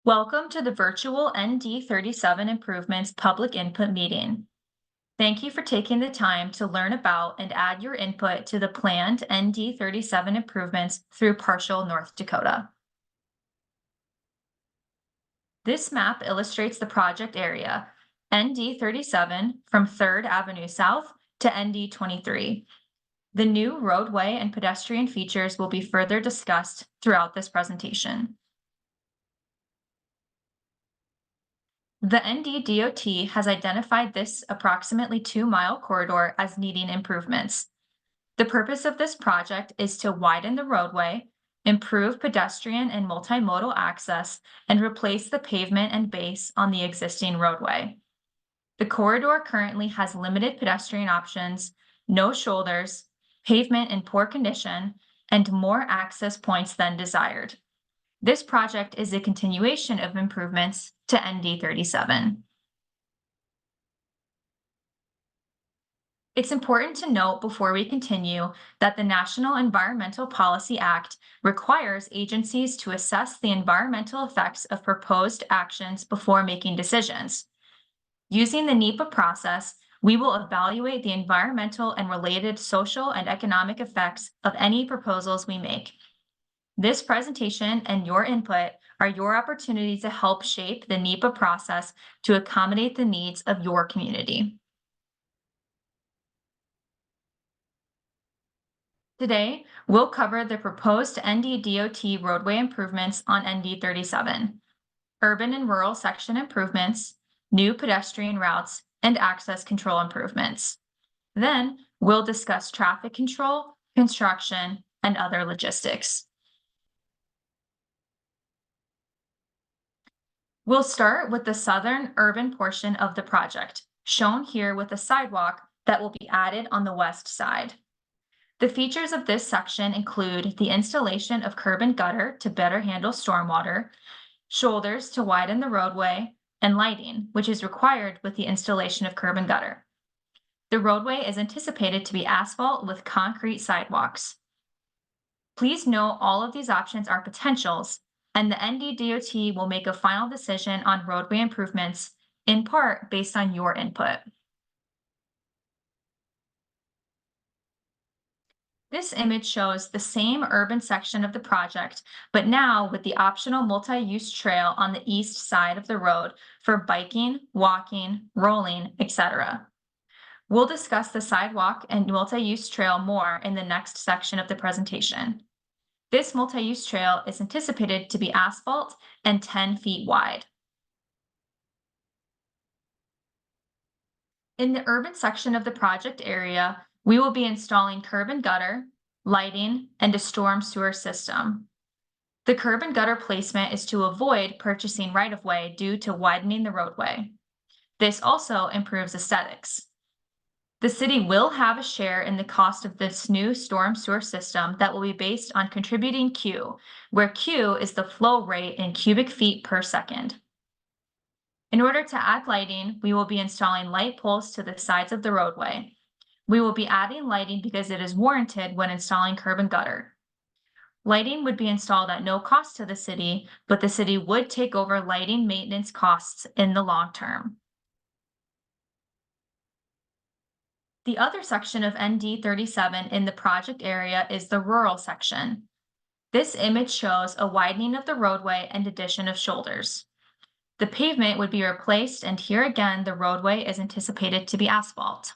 Welcome to the virtual ND37 Improvements Public Input Meeting. Thank you for taking the time to learn about and add your input to the planned ND37 improvements through Partial, North Dakota. This map illustrates the project area, ND37 from 3rd Avenue South to ND23. The new roadway and pedestrian features will be further discussed throughout this presentation. The NDDOT has identified this approximately 2-mile corridor as needing improvements. The purpose of this project is to widen the roadway, improve pedestrian and multimodal access, and replace the pavement and base on the existing roadway. The corridor currently has limited pedestrian options, no shoulders, pavement in poor condition, and more access points than desired. This project is a continuation of improvements to ND37. It's important to note before we continue that the National Environmental Policy Act requires agencies to assess the environmental effects of proposed actions before making decisions. Using the NEPA process, we will evaluate the environmental and related social and economic effects of any proposals we make. This presentation and your input are your opportunity to help shape the NEPA process to accommodate the needs of your community. Today, we'll cover the proposed NDDOT roadway improvements on ND37, urban and rural section improvements, new pedestrian routes, and access control improvements. Then, we'll discuss traffic control, construction, and other logistics. We'll start with the southern urban portion of the project, shown here with a sidewalk that will be added on the west side. The features of this section include the installation of curb and gutter to better handle stormwater, shoulders to widen the roadway, and lighting, which is required with the installation of curb and gutter. The roadway is anticipated to be asphalt with concrete sidewalks. Please note all of these options are potentials, and the NDDOT will make a final decision on roadway improvements, in part based on your input. This image shows the same urban section of the project, but now with the optional multi-use trail on the east side of the road for biking, walking, rolling, etc. We'll discuss the sidewalk and multi-use trail more in the next section of the presentation. This multi-use trail is anticipated to be asphalt and 10 feet wide. In the urban section of the project area, we will be installing curb and gutter, lighting, and a storm sewer system. The curb and gutter placement is to avoid purchasing right-of-way due to widening the roadway. This also improves aesthetics. The city will have a share in the cost of this new storm sewer system that will be based on contributing Q, where Q is the flow rate in cubic feet per second. In order to add lighting, we will be installing light poles to the sides of the roadway. We will be adding lighting because it is warranted when installing curb and gutter. Lighting would be installed at no cost to the city, but the city would take over lighting maintenance costs in the long term. The other section of ND37 in the project area is the rural section. This image shows a widening of the roadway and addition of shoulders. The pavement would be replaced, and here again, the roadway is anticipated to be asphalt.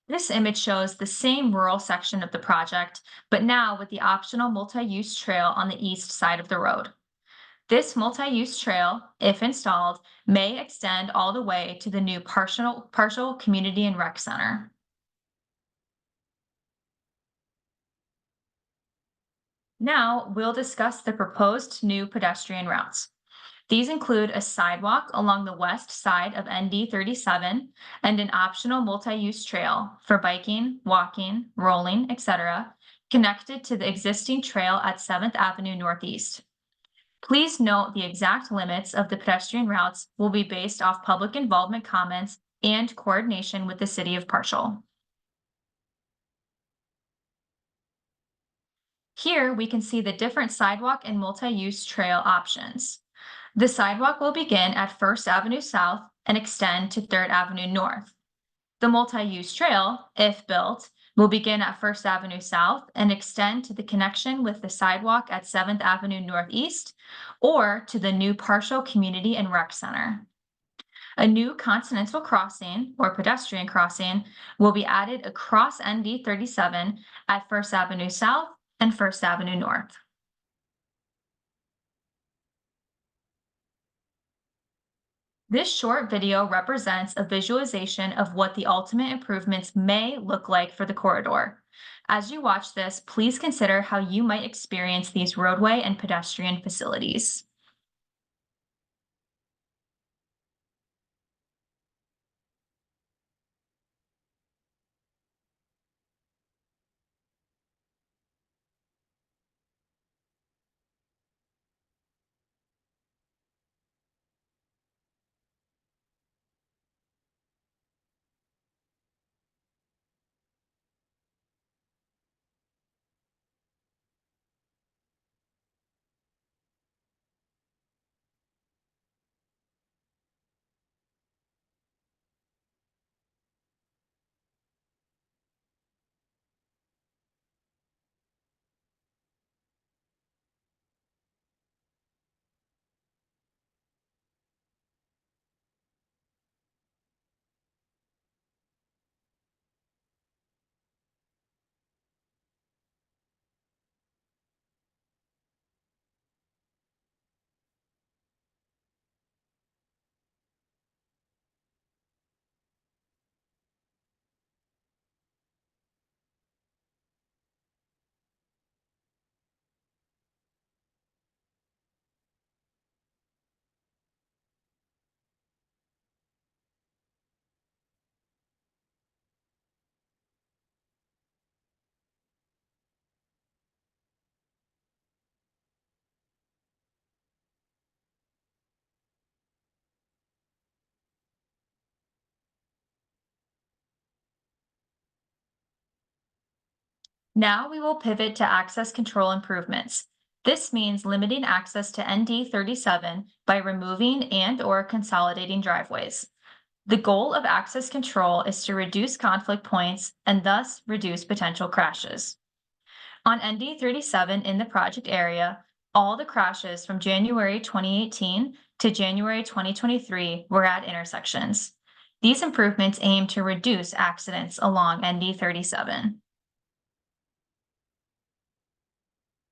This image shows the same rural section of the project, but now with the optional multi-use trail on the east side of the road. This multi-use trail, if installed, may extend all the way to the new partial community and rec center. Now we'll discuss the proposed new pedestrian routes. These include a sidewalk along the west side of ND37 and an optional multi-use trail for biking, walking, rolling, etc., connected to the existing trail at 7th Avenue Northeast. Please note the exact limits of the pedestrian routes will be based off public involvement comments and coordination with the City of Partial. Here we can see the different sidewalk and multi-use trail options. The sidewalk will begin at First Avenue South and extend to Third Avenue North. The multi-use trail, if built, will begin at First Avenue South and extend to the connection with the sidewalk at 7th Avenue Northeast or to the new partial community and rec center. A new continental crossing or pedestrian crossing will be added across ND 37 at First Avenue South and First Avenue North. This short video represents a visualization of what the ultimate improvements may look like for the corridor. As you watch this, please consider how you might experience these roadway and pedestrian facilities. Now we will pivot to access control improvements. This means limiting access to ND 37 by removing and/or consolidating driveways. The goal of access control is to reduce conflict points and thus reduce potential crashes. On ND 37 in the project area, all the crashes from January 2018 to January 2023 were at intersections. These improvements aim to reduce accidents along ND 37.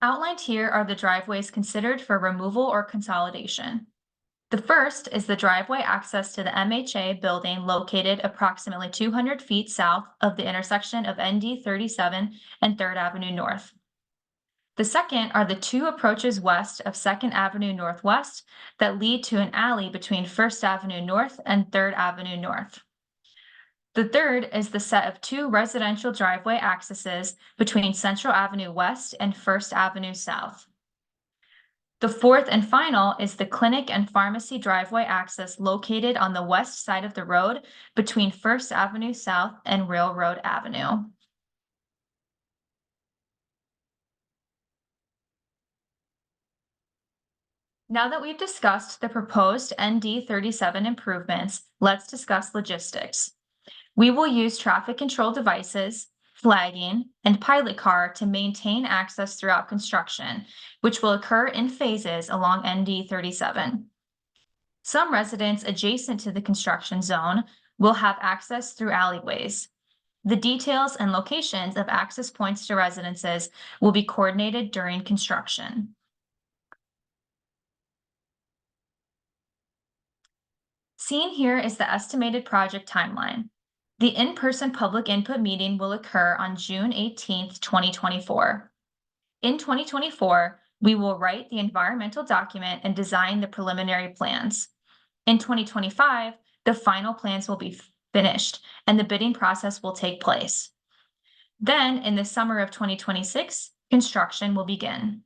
Outlined here are the driveways considered for removal or consolidation. The first is the driveway access to the MHA building located approximately 200 feet south of the intersection of ND 37 and 3rd Avenue North. The second are the two approaches west of 2nd Avenue Northwest that lead to an alley between 1st Avenue North and 3rd Avenue North. The third is the set of two residential driveway accesses between Central Avenue West and 1st Avenue South. The fourth and final is the clinic and pharmacy driveway access located on the west side of the road between 1st Avenue South and Railroad Avenue. Now that we've discussed the proposed ND 37 improvements, let's discuss logistics. We will use traffic control devices, flagging, and pilot car to maintain access throughout construction, which will occur in phases along ND 37. Some residents adjacent to the construction zone will have access through alleyways. The details and locations of access points to residences will be coordinated during construction. Seen here is the estimated project timeline. The in-person public input meeting will occur on June 18th, 2024. In 2024, we will write the environmental document and design the preliminary plans. In 2025, the final plans will be finished and the bidding process will take place. Then, in the summer of 2026, construction will begin.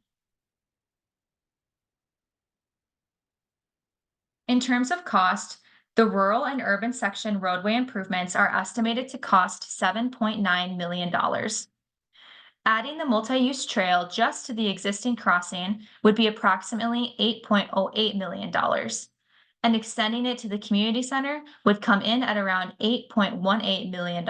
In terms of cost, the rural and urban section roadway improvements are estimated to cost $7.9 million. Adding the multi-use trail just to the existing crossing would be approximately $8.08 million. And extending it to the community center would come in at around $8.18 million.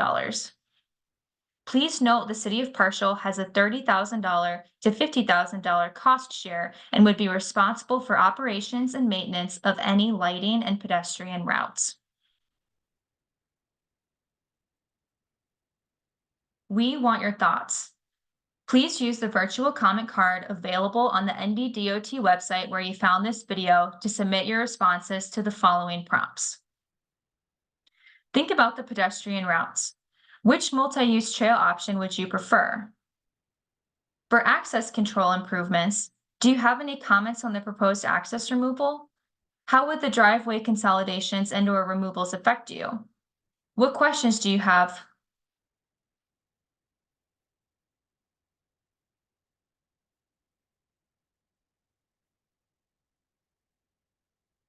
Please note the City of Partial has a $30,000 to $50,000 cost share and would be responsible for operations and maintenance of any lighting and pedestrian routes. We want your thoughts. Please use the virtual comment card available on the NDDOT website where you found this video to submit your responses to the following prompts. Think about the pedestrian routes. Which multi-use trail option would you prefer? For access control improvements, do you have any comments on the proposed access removal? How would the driveway consolidations and/or removals affect you? What questions do you have?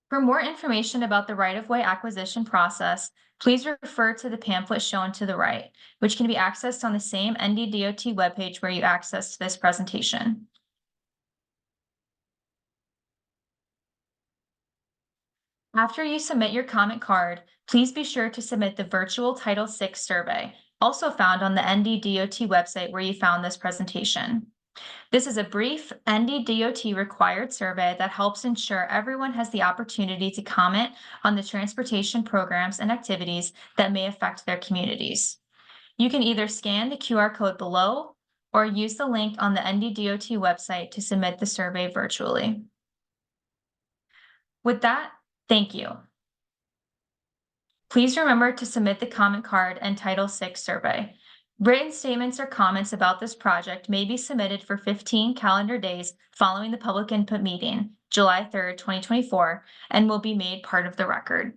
For more information about the right-of-way acquisition process, please refer to the pamphlet shown to the right, which can be accessed on the same NDDOT webpage where you accessed this presentation. After you submit your comment card, please be sure to submit the virtual Title VI survey, also found on the NDDOT website where you found this presentation. This is a brief NDDOT required survey that helps ensure everyone has the opportunity to comment on the transportation programs and activities that may affect their communities. You can either scan the QR code below or use the link on the NDDOT website to submit the survey virtually. With that, thank you. Please remember to submit the comment card and Title VI survey. Written statements or comments about this project may be submitted for 15 calendar days following the public input meeting, July 3rd, 2024, and will be made part of the record.